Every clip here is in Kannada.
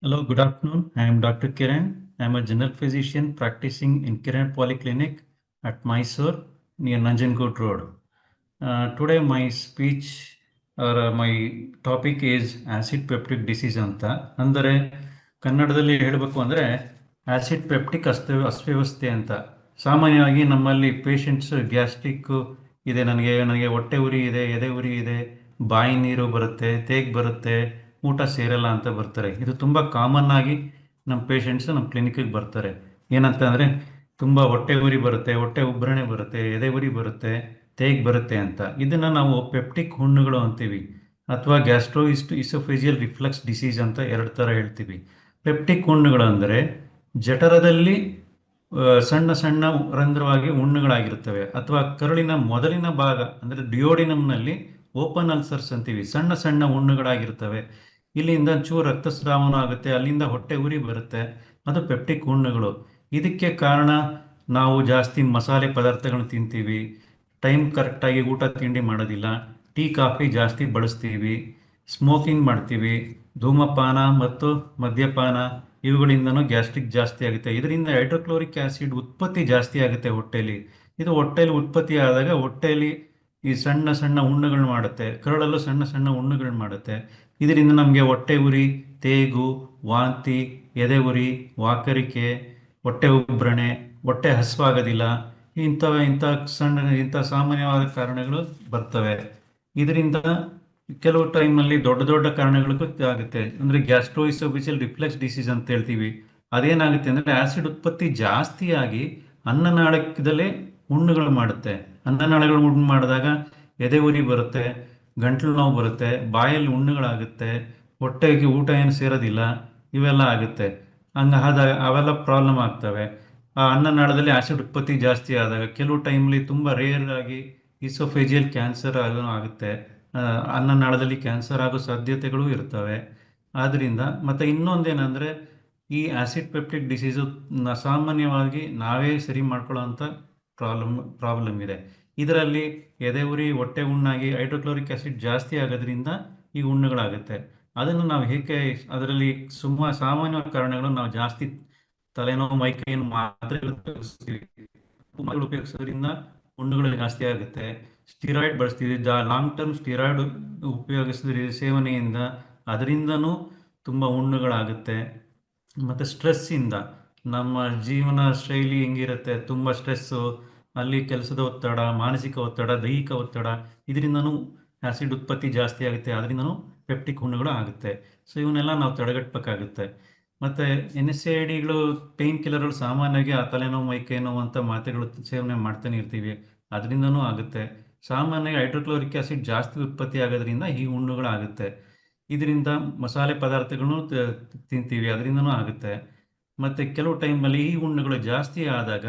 Hello, good afternoon. I am Dr. Kiran. I am a general physician practicing in Kiran Polyclinic at Mysore near Nanjangud Road. Today my speech or my topic is acid peptic disease ಅಂತ ಅಂದರೆ ಕನ್ನಡದಲ್ಲಿ ಹೇಳಬೇಕು ಅಂದರೆ ಆಸಿಡ್ ಪೆಪ್ಟಿಕ್ ಅಸ್ವ್ಯವಸ್ಥೆ ಅಂತ. ಸಾಮಾನ್ಯವಾಗಿ ನಮ್ಮಲ್ಲಿ ಪೇಷಂಟ್ಸ್ ಗ್ಯಾಸ್ಟ್ರಿಕ್ ಇದೆ, ನನಗೆ ಹೊಟ್ಟೆ ಉರಿ ಇದೆ, ಎದೆ ಉರಿ ಇದೆ, ಬಾಯಿ ನೀರು ಬರುತ್ತೆ, ತೇಗ್ ಬರುತ್ತೆ, ಊಟ ಸೇರಲ್ಲ ಅಂತ ಬರ್ತಾರೆ. ಇದು ತುಂಬ ಕಾಮನ್ ಆಗಿ ನಮ್ಮ ಪೇಷಂಟ್ಸ್ ನಮ್ಮ ಕ್ಲಿನಿಕ್ಗೆ ಬರ್ತಾರೆ. ಏನಂತ ಅಂದರೆ ತುಂಬ ಹೊಟ್ಟೆ ಉರಿ ಬರುತ್ತೆ, ಹೊಟ್ಟೆ ಉಬ್ಬರಣೆ ಬರುತ್ತೆ, ಎದೆ ಉರಿ ಬರುತ್ತೆ, ತೇಗ್ ಬರುತ್ತೆ ಅಂತ. ಇದನ್ನು ನಾವು ಪೆಪ್ಟಿಕ್ ಹುಣ್ಣುಗಳು ಅಂತೀವಿ ಅಥವಾ ಇಸೋಫೇಜಿಯಲ್ ರಿಫ್ಲಕ್ಸ್ ಡಿಸೀಸ್ ಅಂತ ಎರಡು ಥರ ಹೇಳ್ತೀವಿ. ಪೆಪ್ಟಿಕ್ ಹುಣ್ಣುಗಳು ಅಂದರೆ ಜಠರದಲ್ಲಿ ಸಣ್ಣ ಸಣ್ಣ ರಂಧ್ರವಾಗಿ ಹುಣ್ಣುಗಳಾಗಿರ್ತವೆ ಅಥವಾ ಕರುಳಿನ ಮೊದಲಿನ ಭಾಗ ಅಂದರೆ ಡಿಯೋಡಿನಮ್ನಲ್ಲಿ ಓಪನ್ ಅಲ್ಸರ್ಸ್ ಅಂತೀವಿ, ಸಣ್ಣ ಸಣ್ಣ ಹುಣ್ಣುಗಳಾಗಿರ್ತವೆ. ಇಲ್ಲಿಂದ ಚೂರು ರಕ್ತಸ್ರಾವನ ಆಗುತ್ತೆ, ಅಲ್ಲಿಂದ ಹೊಟ್ಟೆ ಉರಿ ಬರುತ್ತೆ, ಅದು ಪೆಪ್ಟಿಕ್ ಹುಣ್ಣುಗಳು. ಇದಕ್ಕೆ ಕಾರಣ ನಾವು ಜಾಸ್ತಿ ಮಸಾಲೆ ಪದಾರ್ಥಗಳನ್ನ ತಿಂತೀವಿ, ಟೈಮ್ ಕರೆಕ್ಟಾಗಿ ಊಟ ತಿಂಡಿ ಮಾಡೋದಿಲ್ಲ, ಟೀ ಕಾಫಿ ಜಾಸ್ತಿ ಬಳಸ್ತೀವಿ, ಸ್ಮೋಕಿಂಗ್ ಮಾಡ್ತೀವಿ, ಧೂಮಪಾನ ಮತ್ತು ಮದ್ಯಪಾನ ಇವುಗಳಿಂದನೂ ಗ್ಯಾಸ್ಟ್ರಿಕ್ ಜಾಸ್ತಿ ಆಗುತ್ತೆ. ಇದರಿಂದ ಹೈಡ್ರೋಕ್ಲೋರಿಕ್ ಆಸಿಡ್ ಉತ್ಪತ್ತಿ ಜಾಸ್ತಿ ಆಗುತ್ತೆ ಹೊಟ್ಟೆಯಲ್ಲಿ. ಇದು ಹೊಟ್ಟೆಯಲ್ಲಿ ಉತ್ಪತ್ತಿ ಆದಾಗ ಹೊಟ್ಟೆಯಲ್ಲಿ ಈ ಸಣ್ಣ ಸಣ್ಣ ಹುಣ್ಣುಗಳನ್ನ ಮಾಡುತ್ತೆ, ಕರಳಲ್ಲೂ ಸಣ್ಣ ಸಣ್ಣ ಹುಣ್ಣುಗಳನ್ನ ಮಾಡುತ್ತೆ. ಇದರಿಂದ ನಮಗೆ ಹೊಟ್ಟೆ ಉರಿ, ತೇಗು, ವಾಂತಿ, ಎದೆ ಉರಿ, ವಾಕರಿಕೆ, ಹೊಟ್ಟೆ ಉಬ್ಬರಣೆ, ಹೊಟ್ಟೆ ಹಸಿವಾಗೋದಿಲ್ಲ, ಇಂಥ ಸಾಮಾನ್ಯವಾದ ಕಾರಣಗಳು ಬರ್ತವೆ. ಇದರಿಂದ ಕೆಲವು ಟೈಮಲ್ಲಿ ದೊಡ್ಡ ದೊಡ್ಡ ಕಾರಣಗಳಿಗೂ ಆಗುತ್ತೆ. ಅಂದರೆ ಗ್ಯಾಸ್ಟ್ರೋಇಸೋಫೇಜಿಯಲ್ ರಿಫ್ಲೆಕ್ಸ್ ಡಿಸೀಸ್ ಅಂತ ಹೇಳ್ತೀವಿ. ಅದೇನಾಗುತ್ತೆ ಅಂದರೆ ಆಸಿಡ್ ಉತ್ಪತ್ತಿ ಜಾಸ್ತಿ ಆಗಿ ಅನ್ನನಾಳಕದಲ್ಲೇ ಹುಣ್ಣುಗಳು ಮಾಡುತ್ತೆ. ಅನ್ನನಾಳಗಳು ಹುಣ್ಣು ಮಾಡಿದಾಗ ಎದೆ ಉರಿ ಬರುತ್ತೆ, ಗಂಟಲು ನೋವು ಬರುತ್ತೆ, ಬಾಯಲ್ಲಿ ಹುಣ್ಣುಗಳಾಗುತ್ತೆ, ಹೊಟ್ಟೆಗೆ ಊಟ ಏನು ಸೇರೋದಿಲ್ಲ, ಇವೆಲ್ಲ ಆಗುತ್ತೆ. ಆದಾಗ ಅವೆಲ್ಲ ಪ್ರಾಬ್ಲಮ್ ಆಗ್ತವೆ. ಆ ಅನ್ನನಾಳದಲ್ಲಿ ಆಸಿಡ್ ಉತ್ಪತ್ತಿ ಜಾಸ್ತಿ ಆದಾಗ ಕೆಲವು ಟೈಮಲ್ಲಿ ತುಂಬ ರೇರ್ ಆಗಿ ಇಸೋಫೇಜಿಯಲ್ ಕ್ಯಾನ್ಸರ್ ಆಗುತ್ತೆ. ಅನ್ನನಾಳದಲ್ಲಿ ಕ್ಯಾನ್ಸರ್ ಆಗೋ ಸಾಧ್ಯತೆಗಳು ಇರ್ತವೆ. ಆದ್ದರಿಂದ ಮತ್ತು ಇನ್ನೊಂದೇನೆಂದರೆ ಈ ಆಸಿಡ್ ಪೆಪ್ಟಿಕ್ ಡಿಸೀಸು ಸಾಮಾನ್ಯವಾಗಿ ನಾವೇ ಸರಿ ಮಾಡ್ಕೊಳ್ಳೋವಂಥ ಪ್ರಾಬ್ಲಮ್ ಇದೆ. ಇದರಲ್ಲಿ ಎದೆ ಉರಿ, ಹೊಟ್ಟೆ ಹುಣ್ಣಾಗಿ ಹೈಡ್ರೋಕ್ಲೋರಿಕ್ ಆಸಿಡ್ ಜಾಸ್ತಿ ಆಗೋದ್ರಿಂದ ಈ ಹುಣ್ಣುಗಳಾಗುತ್ತೆ. ಅದನ್ನು ನಾವು ಹೇಗೆ ಅದರಲ್ಲಿ ಸಾಮಾನ್ಯ ಕಾರಣಗಳು ನಾವು ಜಾಸ್ತಿ ತಲೆನೋವು, ಮೈಕೈಯನ್ನು ಮಾತ್ರೆಗಳು ಉಪಯೋಗಿಸೋದ್ರಿಂದ ಹುಣ್ಣುಗಳು ಜಾಸ್ತಿ ಆಗುತ್ತೆ. ಸ್ಟಿರಾಯ್ಡ್ ಬಳಸ್ತೀವಿ, ಲಾಂಗ್ ಟರ್ಮ್ ಸ್ಟಿರಾಯ್ಡ್ ಉಪಯೋಗಿಸಿದ ಸೇವನೆಯಿಂದ ಅದರಿಂದನೂ ತುಂಬ ಹುಣ್ಣುಗಳಾಗುತ್ತೆ. ಮತ್ತು ಸ್ಟ್ರೆಸ್ಸಿಂದ ನಮ್ಮ ಜೀವನ ಶೈಲಿ ಹೆಂಗಿರುತ್ತೆ, ತುಂಬ ಸ್ಟ್ರೆಸ್ಸು, ಅಲ್ಲಿ ಕೆಲಸದ ಒತ್ತಡ, ಮಾನಸಿಕ ಒತ್ತಡ, ದೈಹಿಕ ಒತ್ತಡ, ಇದರಿಂದನೂ ಆಸಿಡ್ ಉತ್ಪತ್ತಿ ಜಾಸ್ತಿ ಆಗುತ್ತೆ, ಅದರಿಂದನೂ ಪೆಪ್ಟಿಕ್ ಹುಣ್ಣುಗಳು ಆಗುತ್ತೆ. ಸೊ ಇವನ್ನೆಲ್ಲ ನಾವು ತಡೆಗಟ್ಟಬೇಕಾಗುತ್ತೆ. ಮತ್ತು NSAIDಗಳು, ಪೇಯ್ನ್ ಕಿಲ್ಲರ್ಗಳು ಸಾಮಾನ್ಯವಾಗಿ ಆ ತಲೆನೋವು, ಮೈಕೈ ನೋವು ಅಂತ ಮಾತ್ರೆಗಳು ಸೇವನೆ ಮಾಡ್ತಾನೆ ಇರ್ತೀವಿ, ಅದರಿಂದನೂ ಆಗುತ್ತೆ. ಸಾಮಾನ್ಯವಾಗಿ ಹೈಡ್ರೋಕ್ಲೋರಿಕ್ ಆಸಿಡ್ ಜಾಸ್ತಿ ಉತ್ಪತ್ತಿ ಆಗೋದ್ರಿಂದ ಈ ಹುಣ್ಣುಗಳಾಗುತ್ತೆ. ಇದರಿಂದ ಮಸಾಲೆ ಪದಾರ್ಥಗಳನ್ನು ತಿಂತೀವಿ, ಅದರಿಂದನೂ ಆಗುತ್ತೆ. ಮತ್ತು ಕೆಲವು ಟೈಮಲ್ಲಿ ಈ ಹುಣ್ಣುಗಳು ಜಾಸ್ತಿ ಆದಾಗ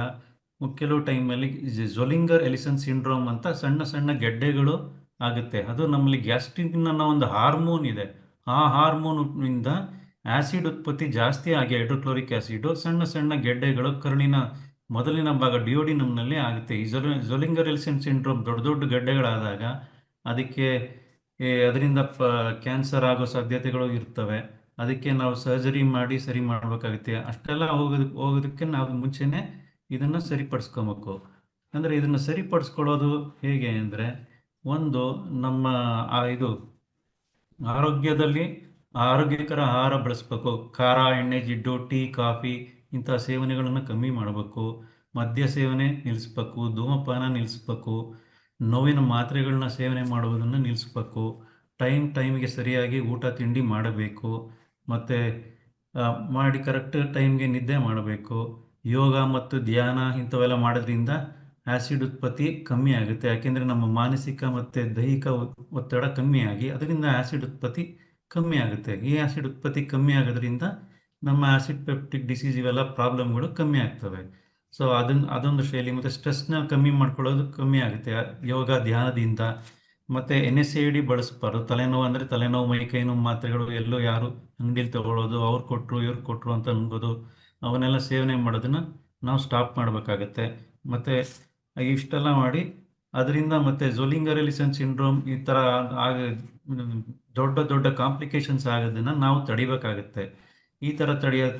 ಕೆಲವು ಟೈಮಲ್ಲಿ ಝೊಲಿಂಗರ್ ಎಲಿಸನ್ ಸಿಂಡ್ರೋಮ್ ಅಂತ ಸಣ್ಣ ಸಣ್ಣ ಗೆಡ್ಡೆಗಳು ಆಗುತ್ತೆ. ಅದು ನಮ್ಮಲ್ಲಿ ಗ್ಯಾಸ್ಟ್ರಿನ್ ಅನ್ನೋ ಒಂದು ಹಾರ್ಮೋನ್ ಇದೆ, ಆ ಹಾರ್ಮೋನಿಂದ ಆಸಿಡ್ ಉತ್ಪತ್ತಿ ಜಾಸ್ತಿ ಆಗಿ ಹೈಡ್ರೋಕ್ಲೋರಿಕ್ ಆಸಿಡು ಸಣ್ಣ ಸಣ್ಣ ಗೆಡ್ಡೆಗಳು ಕರುಳಿನ ಮೊದಲಿನ ಭಾಗ ಡಿಯೋಡಿನಮ್ನಲ್ಲಿ ಆಗುತ್ತೆ. ಈ ಝೊಲಿಂಗರ್ ಎಲಿಸನ್ ಸಿಂಡ್ರೋಮ್ ದೊಡ್ಡ ದೊಡ್ಡ ಗೆಡ್ಡೆಗಳಾದಾಗ ಅದಕ್ಕೆ ಅದರಿಂದ ಕ್ಯಾನ್ಸರ್ ಆಗೋ ಸಾಧ್ಯತೆಗಳು ಇರ್ತವೆ. ಅದಕ್ಕೆ ನಾವು ಸರ್ಜರಿ ಮಾಡಿ ಸರಿ ಮಾಡಬೇಕಾಗುತ್ತೆ. ಅಷ್ಟೆಲ್ಲ ಹೋಗೋದಕ್ಕೆ ನಾವು ಮುಂಚೆನೇ ಇದನ್ನು ಸರಿಪಡಿಸ್ಕೊಬೇಕು. ಅಂದರೆ ಇದನ್ನು ಸರಿಪಡಿಸ್ಕೊಳ್ಳೋದು ಹೇಗೆ ಅಂದರೆ, ಒಂದು ನಮ್ಮ ಆರೋಗ್ಯದಲ್ಲಿ ಆರೋಗ್ಯಕರ ಆಹಾರ ಬಳಸಬೇಕು. ಖಾರ, ಎಣ್ಣೆ, ಜಿಡ್ಡು, ಟೀ, ಕಾಫಿ ಇಂಥ ಸೇವನೆಗಳನ್ನು ಕಮ್ಮಿ ಮಾಡಬೇಕು. ಮದ್ಯ ಸೇವನೆ ನಿಲ್ಲಿಸ್ಬೇಕು, ಧೂಮಪಾನ ನಿಲ್ಲಿಸ್ಬೇಕು, ನೋವಿನ ಮಾತ್ರೆಗಳನ್ನ ಸೇವನೆ ಮಾಡುವುದನ್ನು ನಿಲ್ಲಿಸ್ಬೇಕು, ಟೈಮ್ಗೆ ಸರಿಯಾಗಿ ಊಟ ತಿಂಡಿ ಮಾಡಬೇಕು, ಮತ್ತು ಮಾಡಿ ಕರೆಕ್ಟ್ ಟೈಮ್ಗೆ ನಿದ್ದೆ ಮಾಡಬೇಕು. ಯೋಗ ಮತ್ತು ಧ್ಯಾನ ಇಂಥವೆಲ್ಲ ಮಾಡೋದ್ರಿಂದ ಆಸಿಡ್ ಉತ್ಪತ್ತಿ ಕಮ್ಮಿ ಆಗುತ್ತೆ. ಯಾಕೆಂದರೆ ನಮ್ಮ ಮಾನಸಿಕ ಮತ್ತು ದೈಹಿಕ ಒತ್ತಡ ಕಮ್ಮಿ ಆಗಿ ಅದರಿಂದ ಆಸಿಡ್ ಉತ್ಪತ್ತಿ ಕಮ್ಮಿ ಆಗುತ್ತೆ. ಈ ಆಸಿಡ್ ಉತ್ಪತ್ತಿ ಕಮ್ಮಿ ಆಗೋದ್ರಿಂದ ನಮ್ಮ ಆಸಿಡ್ ಪೆಪ್ಟಿಕ್ ಡಿಸೀಸ್ ಇವೆಲ್ಲ ಪ್ರಾಬ್ಲಮ್ಗಳು ಕಮ್ಮಿ ಆಗ್ತವೆ. ಸೊ ಅದೊಂದು ಶೈಲಿ. ಮತ್ತು ಸ್ಟ್ರೆಸ್ನ ಕಮ್ಮಿ ಮಾಡ್ಕೊಳ್ಳೋದು ಕಮ್ಮಿ ಆಗುತ್ತೆ ಯೋಗ ಧ್ಯಾನದಿಂದ. ಮತ್ತು NSAID ಬಳಸಬಾರ್ದು. ತಲೆನೋವು ಅಂದರೆ ತಲೆನೋವು, ಮೈಕೈ ನೋವು ಮಾತ್ರೆಗಳು ಎಲ್ಲೋ ಯಾರು ಅಂಗಡಿಲಿ ತಗೊಳ್ಳೋದು, ಅವ್ರು ಕೊಟ್ಟರು ಇವ್ರು ಕೊಟ್ಟರು ಅಂತ ಅನ್ಬೋದು, ಅವನ್ನೆಲ್ಲ ಸೇವನೆ ಮಾಡೋದನ್ನು ನಾವು ಸ್ಟಾಪ್ ಮಾಡಬೇಕಾಗತ್ತೆ. ಮತ್ತು ಇಷ್ಟೆಲ್ಲ ಮಾಡಿ ಅದರಿಂದ ಮತ್ತು ಝೊಲಿಂಗರ್ ಎಲಿಸನ್ ಸಿಂಡ್ರೋಮ್ ಈ ಥರ ದೊಡ್ಡ ದೊಡ್ಡ ಕಾಂಪ್ಲಿಕೇಶನ್ಸ್ ಆಗೋದನ್ನು ನಾವು ತಡಿಬೇಕಾಗತ್ತೆ. ಈ ಥರ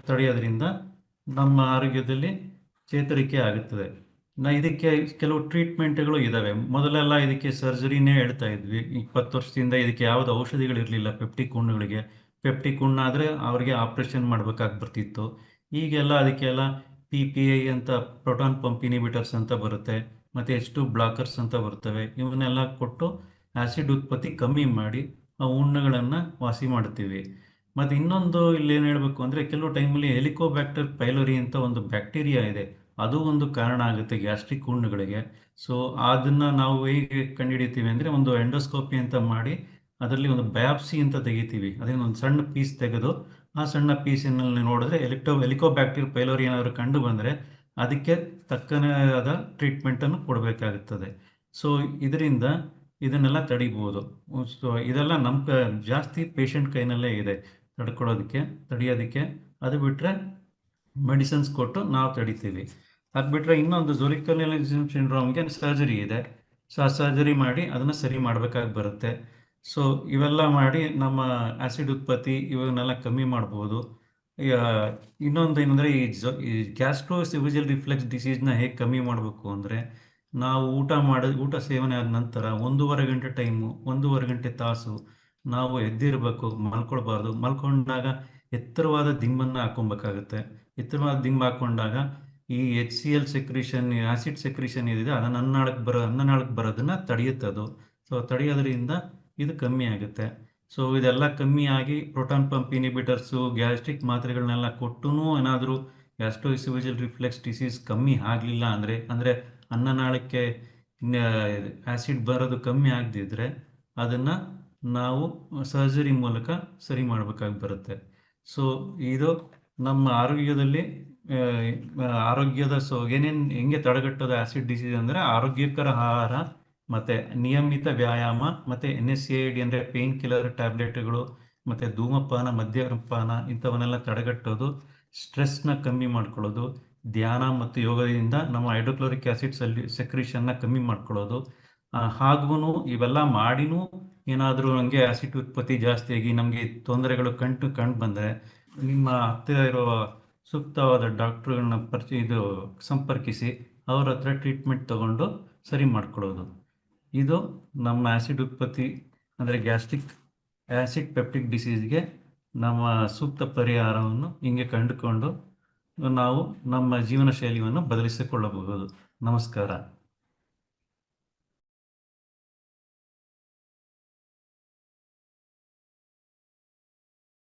ತಡೆಯೋದ್ರಿಂದ ನಮ್ಮ ಆರೋಗ್ಯದಲ್ಲಿ ಚೇತರಿಕೆ ಆಗುತ್ತದೆ. ಇದಕ್ಕೆ ಕೆಲವು ಟ್ರೀಟ್ಮೆಂಟ್ಗಳು ಇದ್ದಾವೆ. ಮೊದಲೆಲ್ಲ ಇದಕ್ಕೆ ಸರ್ಜರಿನೇ ಹೇಳ್ತಾ ಇದ್ವಿ. 20 ವರ್ಷದಿಂದ ಇದಕ್ಕೆ ಯಾವುದು ಔಷಧಿಗಳಿರಲಿಲ್ಲ ಪೆಪ್ಟಿಕ್ ಹುಣ್ಣುಗಳಿಗೆ. ಪೆಪ್ಟಿಕ್ ಹುಣ್ಣಾದರೆ ಅವರಿಗೆ ಆಪ್ರೇಷನ್ ಮಾಡ್ಬೇಕಾಗಿ ಬರ್ತಿತ್ತು. ಈಗೆಲ್ಲ ಅದಕ್ಕೆಲ್ಲ PPI ಅಂತ ಪ್ರೋಟಾನ್ ಪಂಪ್ ಇನಿಬಿಟರ್ಸ್ ಅಂತ ಬರುತ್ತೆ, ಮತ್ತು H2 ಬ್ಲಾಕರ್ಸ್ ಅಂತ ಬರ್ತವೆ. ಇವನ್ನೆಲ್ಲ ಕೊಟ್ಟು ಆ್ಯಸಿಡ್ ಉತ್ಪತ್ತಿ ಕಮ್ಮಿ ಮಾಡಿ ಆ ಹುಣ್ಣುಗಳನ್ನು ವಾಸಿ ಮಾಡ್ತೀವಿ. ಮತ್ತು ಇನ್ನೊಂದು ಇಲ್ಲೇನು ಹೇಳಬೇಕು ಅಂದರೆ, ಕೆಲವು ಟೈಮಲ್ಲಿ ಹೆಲಿಕೋಬ್ಯಾಕ್ಟರ್ ಪೈಲೋರಿ ಅಂತ ಒಂದು ಬ್ಯಾಕ್ಟೀರಿಯಾ ಇದೆ. ಅದು ಒಂದು ಕಾರಣ ಆಗುತ್ತೆ ಗ್ಯಾಸ್ಟ್ರಿಕ್ ಹುಣ್ಣುಗಳಿಗೆ. ಸೊ ಅದನ್ನು ನಾವು ಹೇಗೆ ಕಂಡುಹಿಡಿತೀವಿ ಅಂದರೆ, ಒಂದು ಎಂಡೋಸ್ಕೋಪಿ ಅಂತ ಮಾಡಿ ಅದರಲ್ಲಿ ಒಂದು ಬಯಾಪ್ಸಿ ಅಂತ ತೆಗಿತೀವಿ. ಅದೇನು ಒಂದು ಸಣ್ಣ ಪೀಸ್ ತೆಗೆದು ಆ ಸಣ್ಣ ಪೀಸಿನಲ್ಲಿ ನೋಡಿದ್ರೆ ಹೆಲಿಕೋಬ್ಯಾಕ್ಟೀರ್ ಪೈಲೋರಿ ಏನಾದರೂ ಕಂಡು ಬಂದರೆ ಅದಕ್ಕೆ ತಕ್ಕನೇ ಆದ ಟ್ರೀಟ್ಮೆಂಟನ್ನು ಕೊಡಬೇಕಾಗುತ್ತದೆ. ಸೊ ಇದರಿಂದ ಇದನ್ನೆಲ್ಲ ತಡಿಬೋದು. ಸೊ ಇದೆಲ್ಲ ನಮ್ಮ ಜಾಸ್ತಿ ಪೇಷಂಟ್ ಕೈನಲ್ಲೇ ಇದೆ ತಡೆಯೋದಕ್ಕೆ. ಅದು ಬಿಟ್ಟರೆ ಮೆಡಿಸಿನ್ಸ್ ಕೊಟ್ಟು ನಾವು ತಡಿತೀವಿ. ಅದು ಬಿಟ್ಟರೆ ಇನ್ನೊಂದು ಝೋರಿಕಲಿಸಮ್ ಸಿಂಡ್ರೋಮ್ಗೆ ಸರ್ಜರಿ ಇದೆ. ಸೊ ಆ ಸರ್ಜರಿ ಮಾಡಿ ಅದನ್ನು ಸರಿ ಮಾಡಬೇಕಾಗಿ ಬರುತ್ತೆ. ಸೊ ಇವೆಲ್ಲ ಮಾಡಿ ನಮ್ಮ ಆ್ಯಸಿಡ್ ಉತ್ಪತ್ತಿ ಇವನ್ನೆಲ್ಲ ಕಮ್ಮಿ ಮಾಡ್ಬೋದು. ಇನ್ನೊಂದು ಏನಂದರೆ, ಈ ಗ್ಯಾಸ್ಟ್ರೋಎಸೋಫೇಜಿಯಲ್ ರಿಫ್ಲೆಕ್ಸ್ ಡಿಸೀಸ್ನ ಹೇಗೆ ಕಮ್ಮಿ ಮಾಡಬೇಕು ಅಂದರೆ, ನಾವು ಊಟ ಸೇವನೆ ಆದ ನಂತರ 1.5 ಗಂಟೆ ಟೈಮು, 1.5 ಗಂಟೆ ತಾಸು ನಾವು ಎದ್ದಿರಬೇಕು, ಮಲ್ಕೊಳ್ಬಾರ್ದು. ಮಲ್ಕೊಂಡಾಗ ಎತ್ತರವಾದ ದಿಂಬನ್ನು ಹಾಕೊಬೇಕಾಗುತ್ತೆ. ಎತ್ತರವಾದ ದಿಂಬು ಹಾಕ್ಕೊಂಡಾಗ ಈ HCl ಸೆಕ್ರೀಷನ್, ಆ್ಯಸಿಡ್ ಸೆಕ್ರೀಷನ್ ಏನಿದೆ ಅದನ್ನು ಅನ್ನನಾಳಕ್ಕೆ ಬರೋದನ್ನು ತಡೆಯುತ್ತದು. ಸೊ ತಡೆಯೋದ್ರಿಂದ ಇದು ಕಮ್ಮಿ ಆಗುತ್ತೆ. ಸೊ ಇದೆಲ್ಲ ಕಮ್ಮಿ ಆಗಿ ಪ್ರೋಟಾನ್ ಪಂಪ್ ಇನಿಬಿಟರ್ಸು, ಗ್ಯಾಸ್ಟ್ರಿಕ್ ಮಾತ್ರೆಗಳನ್ನೆಲ್ಲ ಕೊಟ್ಟೂ ಏನಾದರೂ ಗ್ಯಾಸ್ಟ್ರೋಎಸೋಫೇಜಿಯಲ್ ರಿಫ್ಲೆಕ್ಸ್ ಡಿಸೀಸ್ ಕಮ್ಮಿ ಆಗಲಿಲ್ಲ ಅಂದರೆ ಅನ್ನನಾಳಕ್ಕೆ ಆ್ಯಸಿಡ್ ಬರೋದು ಕಮ್ಮಿ ಆಗದಿದ್ದರೆ ಅದನ್ನು ನಾವು ಸರ್ಜರಿ ಮೂಲಕ ಸರಿ ಮಾಡಬೇಕಾಗಿ ಬರುತ್ತೆ. ಸೊ ಇದು ನಮ್ಮ ಆರೋಗ್ಯದ ಹೆಂಗೆ ತಡೆಗಟ್ಟೋದು ಆ್ಯಸಿಡ್ ಡಿಸೀಸ್ ಅಂದರೆ, ಆರೋಗ್ಯಕರ ಆಹಾರ ಮತ್ತು ನಿಯಮಿತ ವ್ಯಾಯಾಮ ಮತ್ತು NSAID ಅಂದರೆ ಪೇನ್ ಕಿಲ್ಲರ್ ಟ್ಯಾಬ್ಲೆಟ್ಗಳು ಮತ್ತು ಧೂಮಪಾನ, ಮದ್ಯಪಾನ ಇಂಥವನ್ನೆಲ್ಲ ತಡೆಗಟ್ಟೋದು, ಸ್ಟ್ರೆಸ್ನ ಕಮ್ಮಿ ಮಾಡ್ಕೊಳ್ಳೋದು, ಧ್ಯಾನ ಮತ್ತು ಯೋಗದಿಂದ ನಮ್ಮ ಹೈಡ್ರೋಕ್ಲೋರಿಕ್ ಆ್ಯಸಿಡ್ ಸೆಕ್ರೀಷನ್ನ ಕಮ್ಮಿ ಮಾಡ್ಕೊಳ್ಳೋದು. ಹಾಗೂ ಇವೆಲ್ಲ ಮಾಡಿನೂ ಏನಾದರೂ ನಮಗೆ ಆ್ಯಸಿಡ್ ಉತ್ಪತ್ತಿ ಜಾಸ್ತಿಯಾಗಿ ನಮಗೆ ತೊಂದರೆಗಳು ಕಂಡು ಬಂದರೆ ನಿಮ್ಮ ಹತ್ತಿರ ಇರುವ ಸೂಕ್ತವಾದ ಡಾಕ್ಟ್ರುಗಳನ್ನ ಸಂಪರ್ಕಿಸಿ ಅವ್ರ ಹತ್ರ ಟ್ರೀಟ್ಮೆಂಟ್ ತಗೊಂಡು ಸರಿ ಮಾಡ್ಕೊಳ್ಳೋದು. ಇದು ನಮ್ಮ ಆ್ಯಸಿಡ್ ಉತ್ಪತ್ತಿ ಅಂದರೆ ಆ್ಯಸಿಡ್ ಪೆಪ್ಟಿಕ್ ಡಿಸೀಸ್ಗೆ ನಮ್ಮ ಸೂಕ್ತ ಪರಿಹಾರವನ್ನು ಹಿಂಗೆ ಕಂಡುಕೊಂಡು ನಾವು ನಮ್ಮ ಜೀವನ ಶೈಲಿಯನ್ನು ಬದಲಿಸಿಕೊಳ್ಳಬಹುದು. ನಮಸ್ಕಾರ.